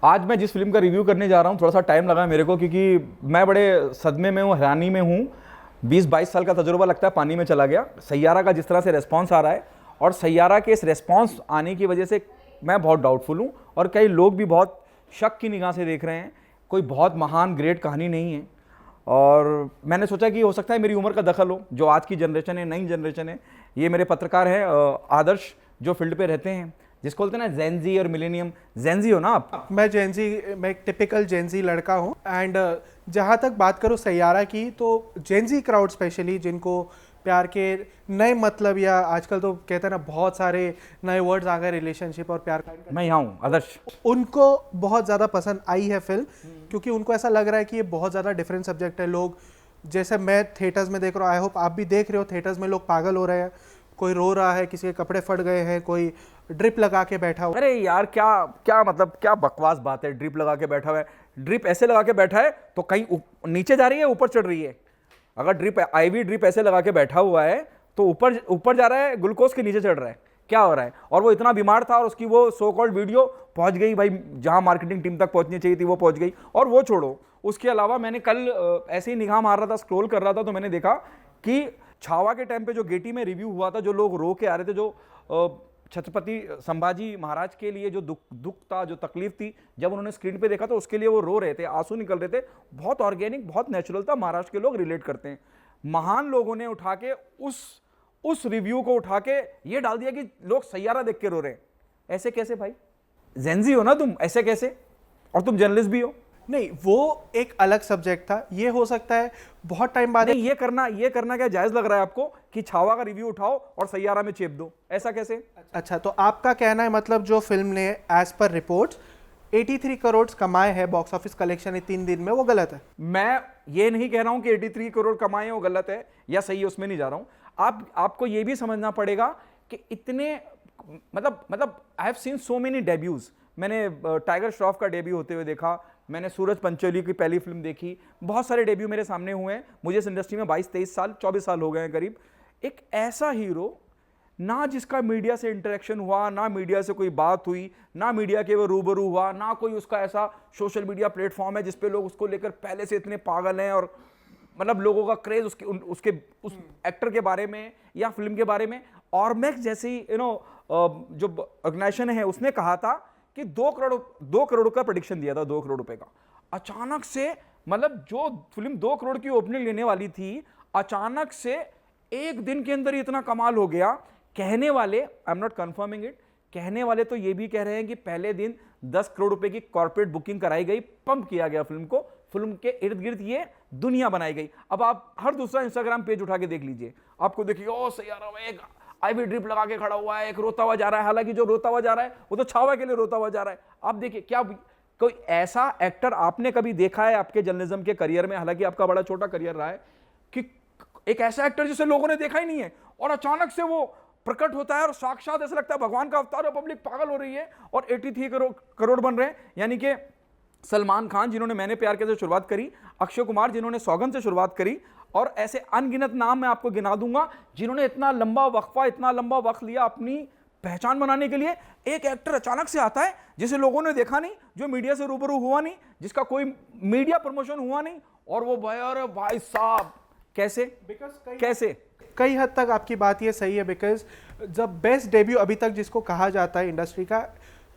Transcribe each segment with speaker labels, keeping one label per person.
Speaker 1: आज मैं जिस फिल्म का रिव्यू करने जा रहा हूँ, थोड़ा सा टाइम लगा मेरे को क्योंकि मैं बड़े सदमे में हूँ, हैरानी में हूँ। 20-22 साल का तजुर्बा लगता है पानी में चला गया। सैयारा का जिस तरह से रेस्पॉन्स आ रहा है और सैयारा के इस रेस्पॉन्स आने की वजह से मैं बहुत डाउटफुल हूँ और कई लोग भी बहुत शक की निगाह से देख रहे हैं। कोई बहुत महान ग्रेट कहानी नहीं है और मैंने सोचा कि हो सकता है मेरी उम्र का दखल हो, जो आज की जनरेशन है, नई जनरेशन है। ये मेरे पत्रकार हैं आदर्श, जो फील्ड पे रहते हैं, जिसको बोलते हैं ना जेनजी और मिलेनियम। जेनजी हो ना आप?
Speaker 2: मैं जेनजी, मैं एक टिपिकल जेनजी लड़का हूँ। एंड जहाँ तक बात करूँ सैयारा की, तो जेनजी क्राउड स्पेशली, जिनको प्यार के नए मतलब, या आजकल तो कहते हैं ना बहुत सारे नए वर्ड्स आ गए रिलेशनशिप और प्यार का,
Speaker 1: मैं यहाँ हूँ आदर्श,
Speaker 2: उनको बहुत ज़्यादा पसंद आई है फिल्म, क्योंकि उनको ऐसा लग रहा है कि ये बहुत ज़्यादा डिफरेंट सब्जेक्ट है। लोग, जैसे मैं थिएटर्स में देख रहा हूँ, आई होप आप भी देख रहे हो, थिएटर्स में लोग पागल हो रहे हैं। कोई रो रहा है, किसी के कपड़े फट गए हैं, कोई ड्रिप लगा के बैठा हुआ।
Speaker 1: अरे यार क्या क्या मतलब, क्या बकवास बात है। ड्रिप लगा के बैठा हुआ है, ड्रिप ऐसे लगा के बैठा है तो कहीं नीचे जा रही है, ऊपर चढ़ रही है। अगर ड्रिप, आईवी ड्रिप ऐसे लगा के बैठा हुआ है तो ऊपर ऊपर जा रहा है, ग्लूकोज के नीचे चढ़ रहा है, क्या हो रहा है? और वो इतना बीमार था और उसकी वो सो कॉल्ड वीडियो पहुंच गई भाई, जहां मार्केटिंग टीम तक पहुंचनी चाहिए थी वो पहुंच गई। और वो छोड़ो, उसके अलावा मैंने कल ऐसे ही निगाह मार रहा था, स्क्रॉल कर रहा था, तो मैंने देखा कि छावा के टाइम पे जो गेटी में रिव्यू हुआ था, जो लोग रो के आ रहे थे, जो छत्रपति संभाजी महाराज के लिए जो दुख था, जो तकलीफ थी, जब उन्होंने स्क्रीन पे देखा तो उसके लिए वो रो रहे थे, आंसू निकल रहे थे। बहुत ऑर्गेनिक, बहुत नेचुरल था। महाराष्ट्र के लोग रिलेट करते हैं। महान लोगों ने उठा के उस रिव्यू को उठा के ये डाल दिया कि लोग सैयारा देख के रो रहे हैं। ऐसे कैसे भाई? जेनजी हो ना तुम, ऐसे कैसे? और तुम जर्नलिस्ट भी हो।
Speaker 2: नहीं, वो एक अलग सब्जेक्ट था। ये हो सकता है बहुत टाइम बाद।
Speaker 1: नहीं, ये करना क्या जायज लग रहा है आपको कि छावा का रिव्यू उठाओ और सैयारा में चेप दो? ऐसा कैसे?
Speaker 2: अच्छा, तो आपका कहना है मतलब जो फिल्म ने एज पर रिपोर्ट्स 83 करोड़ कमाए हैं बॉक्स ऑफिस कलेक्शन 3 दिन में, वो गलत है?
Speaker 1: मैं ये नहीं कह रहा हूं कि 83 करोड़ कमाए वो गलत है या सही है, उसमें नहीं जा रहा हूं। आपको ये भी समझना पड़ेगा कि इतने मतलब I have seen so many debuts. मैंने टाइगर श्रॉफ का डेब्यू होते हुए देखा, मैंने सूरज पंचोली की पहली फिल्म देखी, बहुत सारे डेब्यू मेरे सामने हुए हैं। मुझे इस इंडस्ट्री में 22-23 साल, 24 साल हो गए हैं करीब। एक ऐसा हीरो ना जिसका मीडिया से इंटरेक्शन हुआ, ना मीडिया से कोई बात हुई, ना मीडिया के वो रूबरू हुआ, ना कोई उसका ऐसा सोशल मीडिया प्लेटफॉर्म है जिसपे लोग उसको लेकर पहले से इतने पागल हैं और मतलब लोगों का क्रेज उस एक्टर के बारे में या फिल्म के बारे में। ऑर्मैक्स जैसी जो ऑर्गेनाइजेशन है, उसने कहा था कि 2 करोड़ का प्रेडिक्शन दिया था, 2 करोड़ रुपए का। अचानक से मतलब जो फिल्म 2 करोड़ की ओपनिंग लेने वाली थी, अचानक से एक दिन के अंदर इतना कमाल हो गया। कहने वाले, I am not confirming it, कहने वाले तो ये भी कह रहे हैं कि पहले दिन 10 करोड़ रुपए की कॉर्पोरेट बुकिंग कराई गई, पंप किया गया फिल्म को, फिल्म के इर्द गिर्द ये दुनिया बनाई गई। अब आप हर दूसरा इंस्टाग्राम पेज उठा के देख लीजिए, आपको देखिएगा ओ सैयारा में एक आईवी ड्रिप लगा के खड़ा हुआ है, एक रोता हुआ जा रहा है। हालांकि जो रोता हुआ जा रहा है वो तो छावा के लिए रोता हुआ जा रहा है। आप देखिए, क्या कोई ऐसा एक्टर आपने कभी देखा है आपके जर्नलिज्म के करियर में, हालांकि आपका बड़ा छोटा करियर रहा है, कि एक ऐसा एक्टर जिसे लोगों ने देखा ही नहीं है और अचानक से वो प्रकट होता है और साक्षात ऐसा लगता है भगवान का अवतार, और पब्लिक पागल हो रही है और 83 करोड़ बन रहे हैं। यानी कि सलमान खान जिन्होंने मैंने प्यार किया से शुरुआत करी, अक्षय कुमार जिन्होंने सौगंध से शुरुआत करी, और ऐसे अनगिनत नाम मैं आपको गिना दूंगा जिन्होंने इतना लंबा वक्त लिया अपनी पहचान बनाने के लिए। एक एक्टर अचानक से आता है जिसे लोगों ने देखा नहीं, जो मीडिया से रूबरू हुआ नहीं, जिसका कोई मीडिया प्रमोशन हुआ नहीं, और वो भाई साहब कैसे? कैसे?
Speaker 2: कई हद तक आपकी बात ये सही है, बिकॉज जब बेस्ट डेब्यू अभी तक जिसको कहा जाता है इंडस्ट्री का,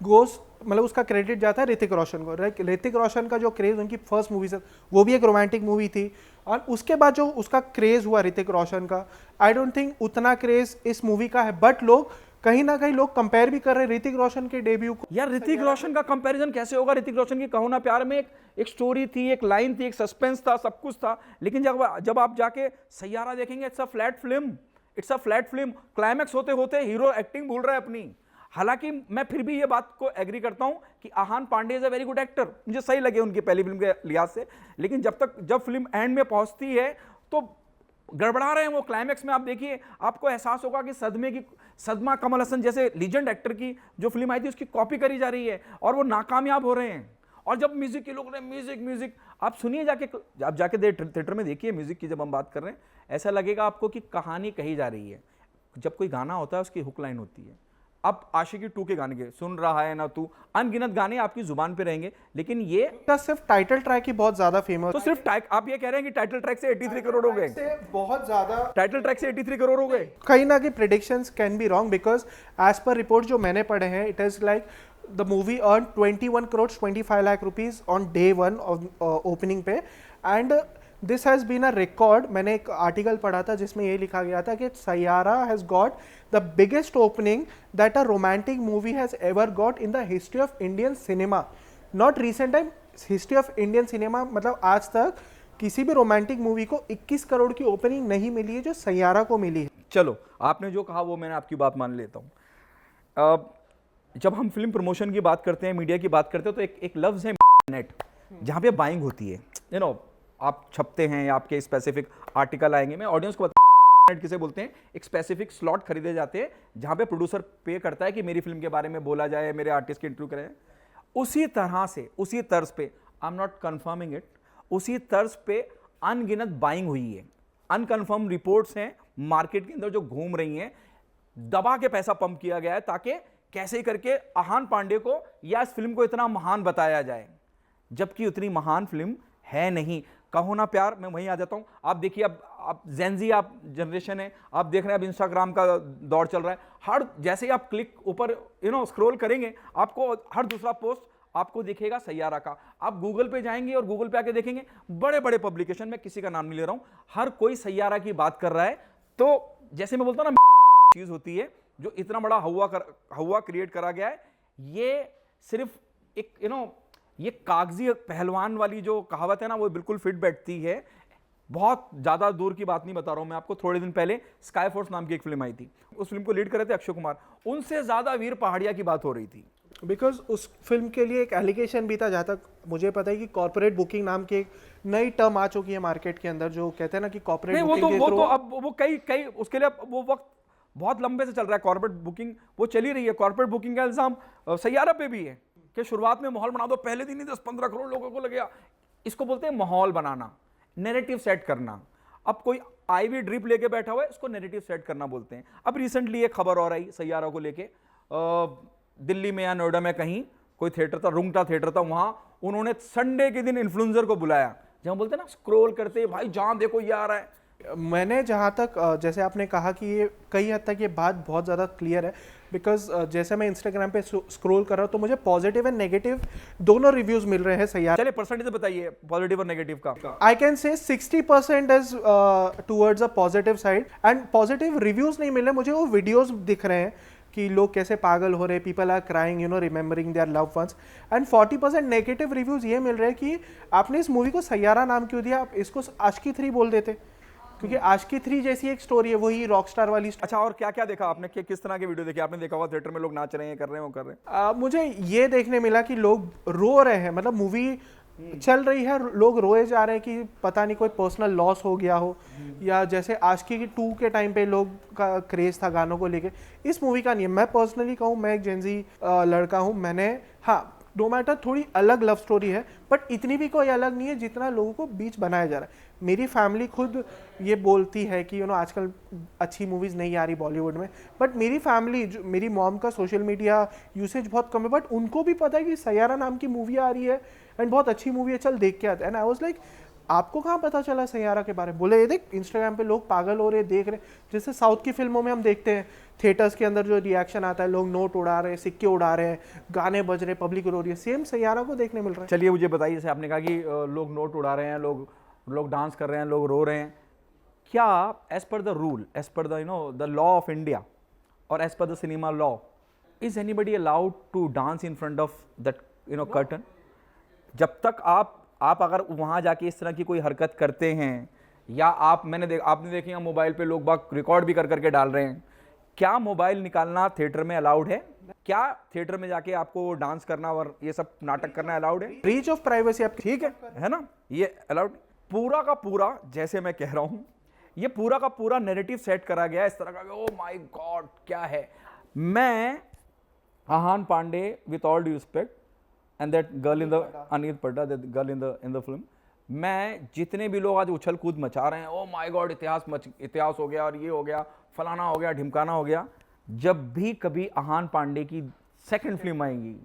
Speaker 2: गोस मतलब उसका क्रेडिट जाता है ऋतिक रोशन को। ऋतिक रोशन का जो क्रेज उनकी फर्स्ट मूवी से, वो भी एक रोमांटिक मूवी थी, और उसके बाद जो उसका क्रेज हुआ ऋतिक रोशन का, आई डोंट थिंक उतना क्रेज इस मूवी का है। बट लोग कहीं ना कहीं लोग कंपेयर भी कर रहे हैं ऋतिक रोशन के डेब्यू को।
Speaker 1: यार ऋतिक रोशन का कंपैरिजन कैसे होगा? ऋतिक रोशन की कहो ना प्यार में एक स्टोरी थी, एक लाइन थी, एक सस्पेंस था, सब कुछ था। लेकिन जब आप जाके सैयारा देखेंगे, it's a flat film. Climax होते होते हीरो एक्टिंग भूल रहा है अपनी। हालांकि मैं फिर भी ये बात को एग्री करता हूं कि Ahaan Panday is a very good actor, मुझे सही लगे उनकी पहली फिल्म के लिहाज से। लेकिन जब फिल्म एंड में पहुंचती है तो गड़बड़ा रहे हैं वो। क्लाइमैक्स में आप देखिए, आपको एहसास होगा कि सदमा कमल हसन जैसे लीजेंड एक्टर की जो फिल्म आई थी उसकी कॉपी करी जा रही है और वो नाकामयाब हो रहे हैं। और जब म्यूजिक के लोग म्यूजिक आप सुनिए, आप जाके थिएटर में देखिए म्यूजिक की। जब हम बात कर रहे हैं, ऐसा लगेगा आपको कि कहानी कही जा रही है। जब कोई गाना होता है उसकी हुक लाइन होती है, अब आशिकी 2 के गाने के सुन रहा है ना तू, अनगिनत गाने आपकी जुबान पे रहेंगे, लेकिन ये
Speaker 2: का सिर्फ टाइटल ट्रैक ही बहुत ज्यादा फेमस,
Speaker 1: तो सिर्फ आप ये कह रहे हैं कि टाइटल ट्रैक से 83 करोड़ हो गए,
Speaker 2: बहुत ज्यादा
Speaker 1: टाइटल ट्रैक से 83 करोड़ हो गए।
Speaker 2: कहीं ना कहीं predictions can be wrong because as per report जो मैंने पढ़े हैं, it is like the movie earn 21 crore 25 lakh rupees on day one of opening पे, and this has been a record. मैंने एक आर्टिकल पढ़ा था जिसमें ये लिखा गया था कि Saiyaara has got the biggest opening that a romantic movie has ever got in the history of Indian cinema, not recent time, history of Indian cinema. मतलब आज तक किसी भी रोमांटिक मूवी को 21 करोड़ की ओपनिंग नहीं मिली है जो सैयारा को मिली है।
Speaker 1: चलो, आपने जो कहा वो मैंने आपकी बात मान लेता हूँ। जब हम फिल्म प्रमोशन की बात करते हैं, मीडिया की बात करते हैं, तो एक लफ्ज़ है नेट, जहाँ पे बाइंग होती है। यू नो, आप छपते हैं, आपके स्पेसिफिक आर्टिकल आएंगे, मैं ऑडियंस को बता, नेट किसे बोलते हैं, एक स्पेसिफिक स्लॉट खरीदे जाते हैं जहाँ पे प्रोड्यूसर पे करता है कि मेरी फिल्म के बारे में बोला जाए, मेरे आर्टिस्ट की इंटरव्यू करें। उसी तरह से, उसी तर्ज पे, आई एम नॉट कन्फर्मिंग इट, उसी तर्ज पे अनगिनत बाइंग हुई है। अनकन्फर्म रिपोर्ट्स हैं मार्केट के अंदर जो घूम रही हैं, दबा के पैसा पंप किया गया है ताकि कैसे करके अहान पांडे को या इस फिल्म को इतना महान बताया जाए, जबकि उतनी महान फिल्म है नहीं। कहो ना प्यार, मैं वहीं आ जाता हूं। आप देखिए, अब आप जेनजी आप जनरेशन है, आप देख रहे हैं अब इंस्टाग्राम का दौर चल रहा है, हर जैसे ही आप क्लिक ऊपर स्क्रॉल करेंगे, आपको हर दूसरा पोस्ट आपको दिखेगा सैयारा का। आप गूगल पे जाएंगे और गूगल पे आके देखेंगे, बड़े बड़े पब्लिकेशन में, किसी का नाम नहीं ले रहा हूं, हर कोई सैयारा की बात कर रहा है। तो जैसे मैं बोलता हूं ना, चीज होती है जो इतना बड़ा हवा क्रिएट करा गया है, ये सिर्फ एक ये कागजी पहलवान वाली जो कहावत है ना, वो बिल्कुल फिट बैठती है। बहुत ज्यादा दूर की बात नहीं बता रहा हूं मैं आपको, थोड़े दिन पहले स्काई फोर्स नाम की एक फिल्म आई थी, उस फिल्म को लीड कर रहे थे अक्षय कुमार, उनसे ज्यादा वीर पहाड़िया की बात हो रही थी।
Speaker 2: बिकॉज उस फिल्म के लिए एक एलिगेशन भी था, जहाँ तक मुझे पता है कि कॉर्पोरेट बुकिंग नाम की एक नई टर्म आ चुकी है मार्केट के अंदर, जो कहते हैं ना कि कॉर्पोरेट बुकिंग के थ्रू,
Speaker 1: अब वो कई उसके लिए वो वक्त बहुत लंबे से चल रहा है, कॉर्पोरेट बुकिंग वो चली रही है। कॉर्पोरेट बुकिंग का इल्जाम सैयारा पे भी है कि शुरुआत में माहौल बना दो, पहले दिन ही 10-15 करोड़ लोगों को लगे। इसको बोलते हैं माहौल बनाना, नैरेटिव सेट करना। अब कोई आईवी ड्रिप लेके बैठा हुआ है, इसको नैरेटिव सेट करना बोलते हैं। अब रिसेंटली एक खबर और आई सैयारा को लेके, दिल्ली में या नोएडा में कहीं कोई थिएटर था, रुंगटा थिएटर था, वहां उन्होंने संडे के दिन इन्फ्लुएंसर को बुलाया, जहां बोलते हैं ना स्क्रॉल करते भाई जहां देखो ये आ रहा है।
Speaker 2: मैंने जहाँ तक जैसे आपने कहा कि ये कई हद तक ये बात बहुत ज़्यादा क्लियर है, बिकॉज जैसे मैं इंस्टाग्राम पे स्क्रॉल कर रहा हूँ तो मुझे पॉजिटिव एंड नेगेटिव दोनों रिव्यूज मिल रहे हैं सैयारा।
Speaker 1: चलिए परसेंटेज बताइए पॉजिटिव और नेगेटिव का।
Speaker 2: I can say 60% is towards a positive side, and positive reviews नहीं मिल रहे मुझे, वो वीडियोज दिख रहे हैं कि लोग कैसे पागल हो रहे हैं, people are crying, remembering their loved ones, and 40% negative reviews ये मिल रहे हैं कि आपने इस मूवी को सैयारा नाम क्यों दिया, आप इसको आशिकी 3 बोल देते, क्योंकि आशिकी 3 जैसी एक स्टोरी है, वही रॉकस्टार वाली।
Speaker 1: अच्छा, और क्या क्या देखा आपने, किस तरह के वीडियो देखे आपने? देखा होगा थिएटर में लोग नाच रहे हैं, कर रहे हैं, वो कर रहे हैं।
Speaker 2: मुझे ये देखने मिला कि लोग रो रहे हैं, मतलब मूवी चल रही है, लोग रोए जा रहे हैं कि पता नहीं कोई पर्सनल लॉस हो गया हो, या जैसे आशिकी 2 के टाइम पे लोग का क्रेज था गानों को लेके, इस मूवी का नहीं है। मैं पर्सनली कहूँ, मैं एक जेंजी लड़का हूँ, मैंने, हाँ नो मैटर थोड़ी अलग लव स्टोरी है, बट इतनी भी कोई अलग नहीं है जितना लोगों को बीच बनाया जा रहा है। मेरी फैमिली खुद ये बोलती है कि आजकल अच्छी मूवीज़ नहीं आ रही बॉलीवुड में, बट मेरी फैमिली, मेरी मॉम का सोशल मीडिया यूसेज बहुत कम है, बट उनको भी पता है कि सैयारा नाम की मूवी आ रही है एंड बहुत अच्छी मूवी है, चल देख के आते हैं। एंड आई वाज लाइक, आपको कहाँ पता चला सैयारा के बारे में? बोले ये देख इंस्टाग्राम पे लोग पागल हो रहे हैं, देख रहे, जैसे साउथ की फिल्मों में हम देखते हैं थिएटर्स के अंदर जो रिएक्शन आता है, लोग नोट उड़ा रहे हैं, सिक्के उड़ा रहे हैं, गाने बज रहे हैं, पब्लिक रो रही है, सेम सैयारा को देखने मिल रहा है।
Speaker 1: चलिए मुझे बताइए, जैसे आपने कहा कि लोग नोट उड़ा रहे हैं, लोग डांस कर रहे हैं, लोग रो रहे हैं, क्या as per the rule, as per the law of India और as per the cinema law, is anybody allowed to dance in front of that curtain? जब तक आप अगर वहां जाके इस तरह की कोई हरकत करते हैं, या आपने देखिए मोबाइल पे लोग बाग रिकॉर्ड भी कर करके डाल रहे हैं, क्या मोबाइल निकालना थिएटर में अलाउड है? क्या थिएटर में जाके आपको डांस करना और ये सब नाटक करना अलाउड है?
Speaker 2: ब्रीच ऑफ प्राइवेसी आपकी,
Speaker 1: ठीक है ना, ये अलाउड? पूरा का पूरा, जैसे मैं कह रहा हूं, ये पूरा का पूरा नैरेटिव सेट करा गया इस तरह का, ओ माय गॉड क्या है। मैं Aahan Pandey, with all due respect, and that girl in the Aneet Padda, that girl in the film, मैं जितने भी लोग आज उछल कूद मचा रहे हैं, ओ माय गॉड इतिहास हो गया और ये हो गया, फलाना हो गया, ढिमकाना हो गया, जब भी कभी आहान पांडे की सेकंड फिल्म आएगी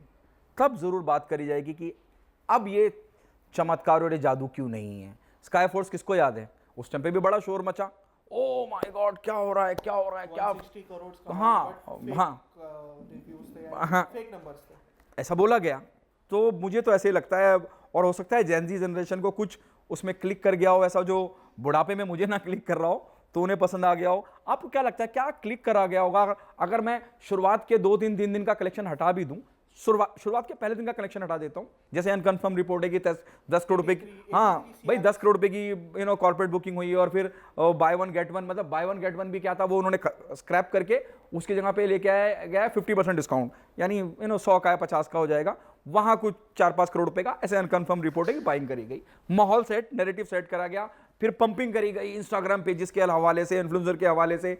Speaker 1: तब जरूर बात करी जाएगी कि अब ये चमत्कार और ये जादू क्यों नहीं है। स्काई फोर्स किसको याद है? उस टाइम पे भी बड़ा शोर मचा, ओ माय गॉड क्या हो रहा है, क्या हो रहा है, क्या
Speaker 2: 160 करोड़ का,
Speaker 1: हाँ हाँ
Speaker 2: रिव्यूज थे,
Speaker 1: हाँ,
Speaker 2: फेक नंबर्स थे,
Speaker 1: ऐसा बोला गया। तो मुझे तो ऐसे ही लगता है, और हो सकता है जेनजी जनरेशन को कुछ उसमें क्लिक कर गया हो, ऐसा जो बुढ़ापे में मुझे ना क्लिक कर रहा हो तो उन्हें पसंद आ गया हो। आपको क्या लगता है क्या क्लिक करा गया होगा? अगर मैं शुरुआत के 2-3 दिन का कलेक्शन हटा भी दूं, शुरुआत के पहले दिन का कलेक्शन हटा देता हूं, जैसे अनकन्फर्म रिपोर्ट है कि 10 करोड़ रुपए की, हाँ भाई 10 करोड़ रुपए की कॉर्पोरेट बुकिंग हुई है, और फिर बाय वन गेट वन, मतलब बाय वन गेट वन भी क्या था, वो उन्होंने स्क्रैप करके उसकी जगह पे लेके आया गया 50% डिस्काउंट, यानी 100 का है 50 का हो जाएगा, वहां कुछ 4-5 करोड़ रुपए का ऐसे अनकन्फर्म रिपोर्ट है कि बाइंग करी गई। माहौल सेट, नैरेटिव सेट करा गया, फिर पंपिंग करी गई इंस्टाग्राम पेजेस के हवाले से, इन्फ्लुएंसर के हवाले से,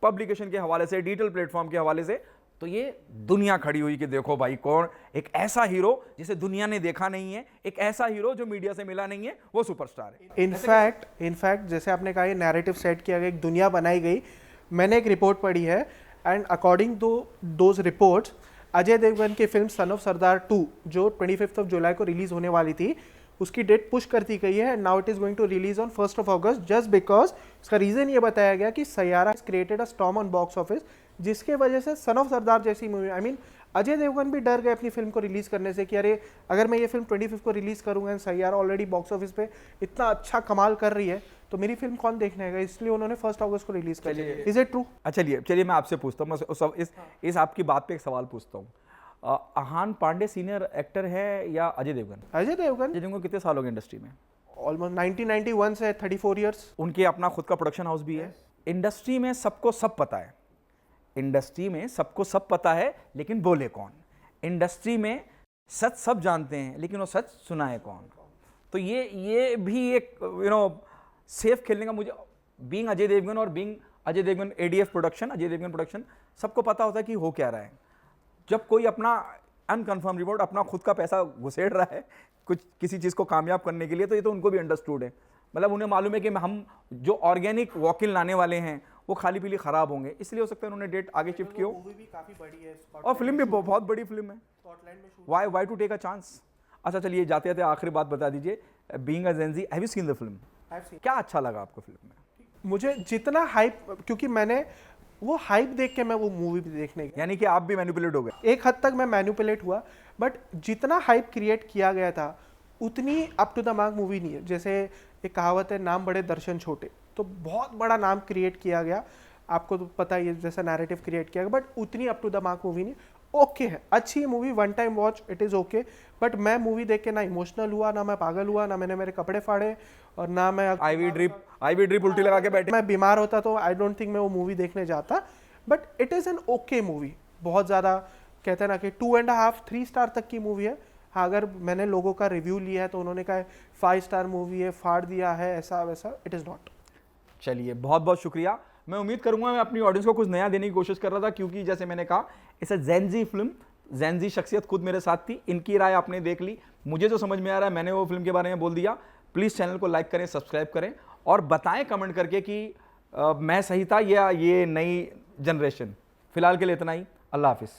Speaker 1: पब्लिकेशन के हवाले से, डिजिटल प्लेटफॉर्म के हवाले से। तो ये दुनिया खड़ी हुई कि देखो भाई कौन एक ऐसा हीरो जिसे दुनिया ने देखा नहीं है, एक ऐसा हीरो जो मीडिया से मिला नहीं है, वो सुपरस्टार है।
Speaker 2: इनफैक्ट जैसे आपने कहा ये नैरेटिव सेट किया गया, एक दुनिया बनाई गई। मैंने एक रिपोर्ट पढ़ी है and according to those reports, Ajay Devgan की फिल्म सन ऑफ सरदार 2 जो 25 जुलाई को रिलीज होने वाली थी, उसकी डेट पुश कर दी गई है। Now it is going to release on 1 August, just because इसका रीजन ये बताया गया कि Saiyaara created a storm on box office, जिसके वजह से सन ऑफ सरदार जैसी movie, I mean Ajay Devgan भी डर गए अपनी फिल्म को रिलीज करने से कि अरे अगर मैं ये फिल्म 25 को रिलीज करूंगा and Saiyaara already box office पे इतना अच्छा कमाल कर रही है तो मेरी फिल्म कौन देखने आएगा, इसलिए उन्होंने 1 अगस्त को रिलीज कर दिया। Is it true?
Speaker 1: चलिए मैं आपसे पूछता हूँ, मैं इस आपकी बात पे एक सवाल पूछता हूँ। आहान पांडे सीनियर एक्टर है या अजय देवगन?
Speaker 2: अजय देवगन।
Speaker 1: अजय देवगन कितने साल हो गए इंडस्ट्री में?
Speaker 2: ऑलमोस्ट 1991 से 34 इयर्स।
Speaker 1: उनके अपना खुद का प्रोडक्शन हाउस भी है। इंडस्ट्री में सबको सब पता है, इंडस्ट्री में सबको सब पता है, लेकिन बोले कौन? इंडस्ट्री में सच सब जानते हैं, लेकिन वो सच सुनाए कौन? तो ये भी एक सेफ खेलने का, मुझे बीइंग अजय देवगन और being Ajay Devgan ADF production, Ajay Devgan production, सबको पता होता है कि हो क्या रहा है। जब कोई अपना अनकन्फर्म रिपोर्ट, अपना खुद का पैसा घुसेड़ रहा है कुछ किसी चीज़ को कामयाब करने के लिए, तो ये तो उनको भी अंडरस्टूड है। मतलब उन्हें मालूम है कि हम जो ऑर्गेनिक वॉकिल लाने वाले हैं वो खाली पीली खराब होंगे, इसलिए हो सकता है उन्होंने डेट आगे शिफ्ट किया।
Speaker 2: मूवी भी काफी बड़ी है
Speaker 1: और फिल्म भी बहुत बड़ी फिल्म है,
Speaker 2: स्कॉटलैंड में shoot.
Speaker 1: Why to take a chance. अच्छा चलिए जाते जाते आखिरी बात बता दीजिए, being a Gen Z, have you seen the film? क्या अच्छा लगा आपको फिल्म में?
Speaker 2: मुझे जितना हाइप, क्योंकि मैंने वो हाइप देख के मैं वो मूवी भी देखने गया,
Speaker 1: यानी कि आप भी मैनिपुलेट हो गए?
Speaker 2: एक हद तक मैं मैनिपुलेट हुआ, बट जितना हाइप क्रिएट किया गया था उतनी up to the mark movie नहीं है। जैसे एक कहावत है, नाम बड़े दर्शन छोटे, तो बहुत बड़ा नाम क्रिएट किया गया, आपको तो पता ही है जैसा नैरेटिव क्रिएट किया गया, बट उतनी up to the mark movie नहीं। ओके है, अच्छी movie, one time watch, it is okay, but मैं मूवी देख के ना इमोशनल हुआ, ना मैं पागल हुआ, ना मैंने मेरे कपड़े फाड़े, और ना मैं
Speaker 1: आईवी ड्रिप उल्टी लगा के बैठे।
Speaker 2: मैं बीमार होता तो आई डोंट थिंक मैं वो मूवी देखने जाता, but it is an okay movie. बहुत ज़्यादा कहते हैं ना कि 2.5 3 स्टार तक की मूवी है। हाँ, अगर मैंने लोगों का रिव्यू लिया है तो उन्होंने कहा 5 स्टार मूवी है, फाड़ दिया है, ऐसा वैसा, इट इज़ नॉट।
Speaker 1: चलिए बहुत बहुत शुक्रिया। मैं उम्मीद करूंगा, मैं अपनी ऑडियंस को कुछ नया देने की कोशिश कर रहा था, क्योंकि जैसे मैंने कहा इसे जेनजी फिल्म, जेनजी शख्सियत खुद मेरे साथ थी, इनकी राय आपने देख ली, मुझे जो समझ में आ रहा है मैंने वो फिल्म के बारे में बोल दिया। प्लीज़ चैनल को लाइक करें, सब्सक्राइब करें, और बताएं कमेंट करके कि मैं सही था या ये नई जनरेशन। फिलहाल के लिए इतना ही, अल्लाह हाफिज़।